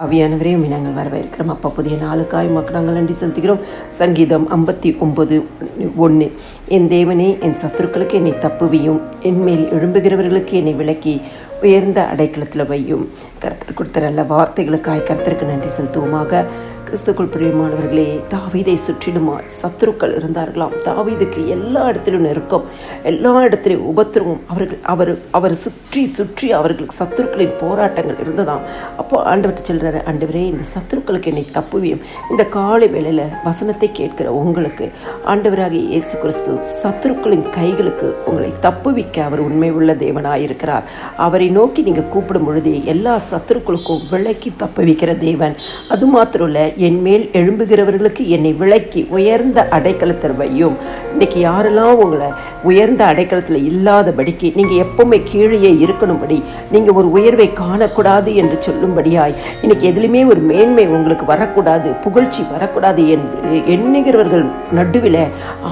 அவியானவரே நாங்கள் வரவேற்கிறோம். அப்பா, புதிய நாளுக்காய் மக்கள் நாங்கள் நன்றி செலுத்துகிறோம். சங்கீதம் 59:1. என் தேவனே, என் சத்துருக்களுக்கு என்னை தப்புவியும், என்மேல் எழும்புகிறவர்களுக்கு என்னை விலக்கி உயர்ந்த அடைக்கலத்தில் வையும். கர்த்தர் கொடுத்த நல்ல வார்த்தைகளுக்காய் கர்த்தருக்கு நன்றி செலுத்துவோமாக. கிறிஸ்துக்குள் பிரியமானவர்களே, தாவீதை சுற்றிலுமாய் சத்துருக்கள் இருந்தார்களாம். தாவீதுக்கு எல்லா இடத்திலும் நெருக்கம், எல்லா இடத்திலும் உபத்திரமும், அவர் சுற்றி அவர்களுக்கு சத்துருக்களின் போராட்டங்கள் இருந்ததாம். அப்போ ஆண்டவர் சொல்றாரு, ஆண்டவரே, இந்த சத்துருக்களுக்கு என்னை தப்புவியும். இந்த காலை வேளையில் வசனத்தை கேட்கிற உங்களுக்கு ஆண்டவராகிய இயேசு கிறிஸ்து சத்துருக்களின் கைகளுக்கு உங்களை தப்புவிக்க அவர் உண்மை உள்ள தேவனாயிருக்கிறார். அவரை நோக்கி நீங்கள் கூப்பிடும் பொழுது எல்லா சத்துருக்களுக்கும் விலக்கி தப்புவிக்கிற தேவன். அது மாத்திரம் இல்லை, என் மேல் எழும்புகிறவர்களுக்கு என்னை விலக்கி உயர்ந்த அடைக்கலத்தில் வையும். இன்னைக்கு யாரெல்லாம் உங்களை உயர்ந்த அடைக்கலத்தில் இல்லாதபடிக்கு, நீங்கள் எப்பவுமே கீழே இருக்கணும்படி, நீங்கள் ஒரு உயர்வை காணக்கூடாது என்று சொல்லும்படியாய், இன்னைக்கு எதுலையுமே ஒரு மேன்மை உங்களுக்கு வரக்கூடாது, புகழ்ச்சி வரக்கூடாது என்று எண்ணுகிறவர்கள் நடுவில்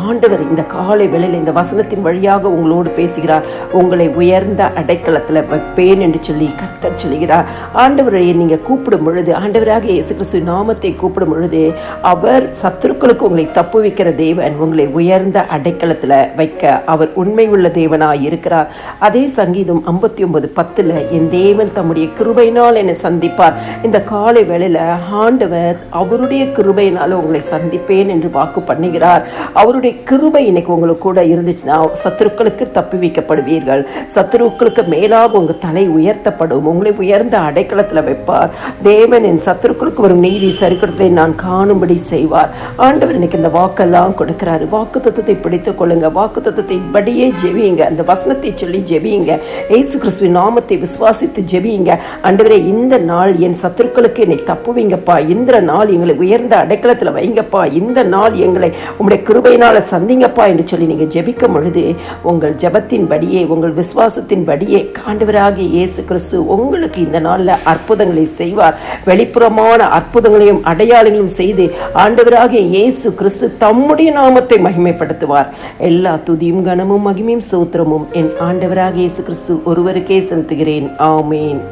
ஆண்டவர் இந்த காலை வேளையில் இந்த வசனத்தின் வழியாக உங்களோடு பேசுகிறார். உங்களை உயர்ந்த அடைக்கலத்தில் வைப்பேன் என்று சொல்லி கர்த்தர் சொல்கிறார். ஆண்டவரை நீங்கள் கூப்பிடும் பொழுது, ஆண்டவராக இயேசு கிறிஸ்து நாமத்தை கூப்பிடும் பொழுது, அவர் சத்துருக்களுக்கு உங்களை தப்புவிக்கிற தேவன். உங்களை உயர்ந்த அடைக்கலத்தில் வைக்க அவர் உண்மை உள்ள தேவனாய் இருக்கிறார். அதே சங்கீதம் 59:10, என் தேவன் தம்முடைய கிருபையினால் என்னை சந்திப்பார். இந்த காலை வேளையில் ஆண்டவர் அவருடைய கிருபையினால் உங்களை சந்திப்பேன் என்று வாக்கு பண்ணுகிறார். அவருடைய கிருபை இன்னைக்கு உங்களுக்கு கூட இருந்துச்சுன்னா சத்துருக்களுக்கு தப்புவிக்கப்படுவீர்கள். சத்துருக்களுக்கு மேலாக உங்கள் தலை உயர்த்தப்படும். உங்களை உயர்ந்த அடைக்கலத்தில் வைப்பார் தேவன். என் சத்துருக்களுக்கு வரும் நீதி சரிக்கடத்தை நான் காணும்படி செய்வார். ஆண்டவர் இன்னைக்கு இந்த வாக்கெல்லாம் கொடுக்கிறாரு. வாக்கு தத்துவத்தை பிடித்துக் கொள்ளுங்க. வாக்கு தத்துவத்தை படியே ஜெபியுங்க. அந்த வசனத்தை சொல்லி ஜெபியுங்க. இயேசு கிறிஸ்துவின் நாமத்தை விசுவாசித்து ஜெபியுங்க. ஆண்டவரே, இந்த நாள் என் சத்துருக்களுக்கு என்னை தப்புவீங்கப்பா. இந்த நாள் எங்களை உயர்ந்த அடைக்கலத்தில் வைங்கப்பா. இந்த நாள் எங்களை உங்களுடைய கிருபையினால சந்திங்கப்பா என்று சொல்லி நீங்கள் ஜெபிக்கும் பொழுது, உங்கள் ஜெபத்தின் படியே, உங்கள் விசுவாசத்தின் படியே ஆண்டவராகிய இயேசு கிறிஸ்து உங்களுக்கு இந்த நாளில் அற்புதங்களை செய்வார். வெளிப்புறமான அற்புதங்களையும் அடையாளங்களும் செய்து ஆண்டவராகிய இயேசு கிறிஸ்து தம்முடைய நாமத்தை மகிமைப்படுத்துவார். எல்லா துதியும் கனமும் மகிமையும் ஸ்தோத்திரமும் என் ஆண்டவராகிய இயேசு கிறிஸ்து ஒருவருக்கே செலுத்துகிறேன். ஆமேன்.